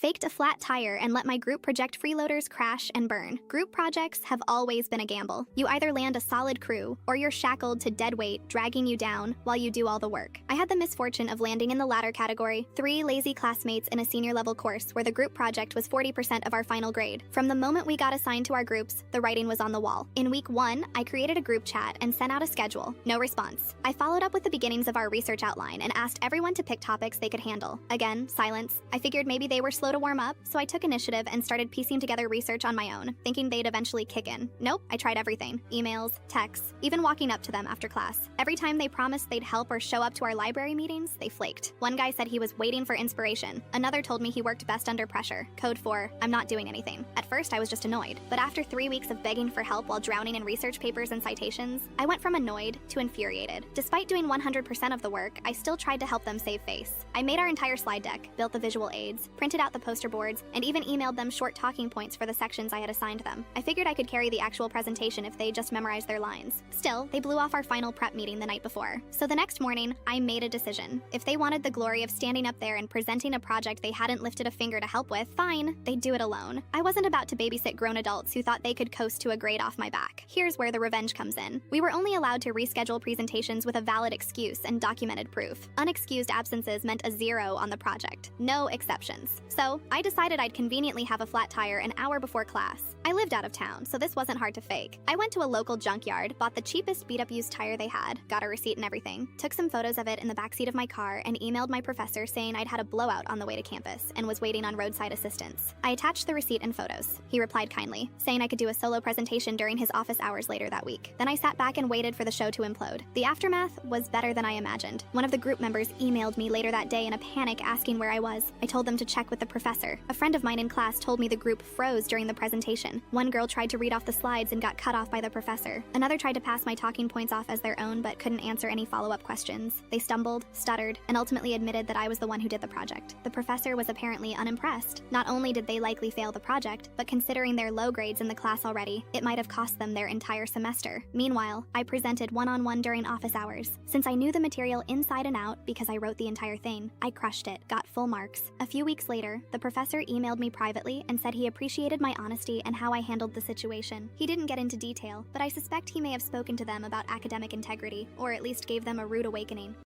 faked a flat tire, and let my group project freeloaders crash and burn. Group projects have always been a gamble. You either land a solid crew, or you're shackled to dead weight, dragging you down while you do all the work. I had the misfortune of landing in the latter category, 3 lazy classmates in a senior-level course where the group project was 40% of our final grade. From the moment we got assigned to our groups, the writing was on the wall. In week 1, I created a group chat and sent out a schedule. No response. I followed up with the beginnings of our research outline and asked everyone to pick topics they could handle. Again, silence. I figured maybe they were slow to warm up, so I took initiative and started piecing together research on my own, thinking they'd eventually kick in. Nope, I tried everything. Emails, texts, even walking up to them after class. Every time they promised they'd help or show up to our library meetings, they flaked. One guy said he was waiting for inspiration. Another told me he worked best under pressure. Code for, I'm not doing anything. At first, I was just annoyed. But after 3 weeks of begging for help while drowning in research papers and citations, I went from annoyed to infuriated. Despite doing 100% of the work, I still tried to help them save face. I made our entire slide deck, built the visual aids, printed out the poster boards, and even emailed them short talking points for the sections I had assigned them. I figured I could carry the actual presentation if they just memorized their lines. Still, they blew off our final prep meeting the night before. So the next morning, I made a decision. If they wanted the glory of standing up there and presenting a project they hadn't lifted a finger to help with, fine, they'd do it alone. I wasn't about to babysit grown adults who thought they could coast to a grade off my back. Here's where the revenge comes in. We were only allowed to reschedule presentations with a valid excuse and documented proof. Unexcused absences meant a 0 on the project. No exceptions. So, I decided I'd conveniently have a flat tire an hour before class. I lived out of town, so this wasn't hard to fake. I went to a local junkyard, bought the cheapest beat-up used tire they had, got a receipt and everything, took some photos of it in the backseat of my car, and emailed my professor saying I'd had a blowout on the way to campus and was waiting on roadside assistance. I attached the receipt and photos. He replied kindly, saying I could do a solo presentation during his office hours later that week. Then I sat back and waited for the show to implode. The aftermath was better than I imagined. One of the group members emailed me later that day in a panic asking where I was. I told them to check with the professor. A friend of mine in class told me the group froze during the presentation. One girl tried to read off the slides and got cut off by the professor. Another tried to pass my talking points off as their own but couldn't answer any follow-up questions. They stumbled, stuttered, and ultimately admitted that I was the one who did the project. The professor was apparently unimpressed. Not only did they likely fail the project, but considering their low grades in the class already, it might have cost them their entire semester. Meanwhile, I presented one-on-one during office hours. Since I knew the material inside and out because I wrote the entire thing, I crushed it, got full marks. A few weeks later, the professor emailed me privately and said he appreciated my honesty and how I handled the situation. He didn't get into detail, but I suspect he may have spoken to them about academic integrity, or at least gave them a rude awakening.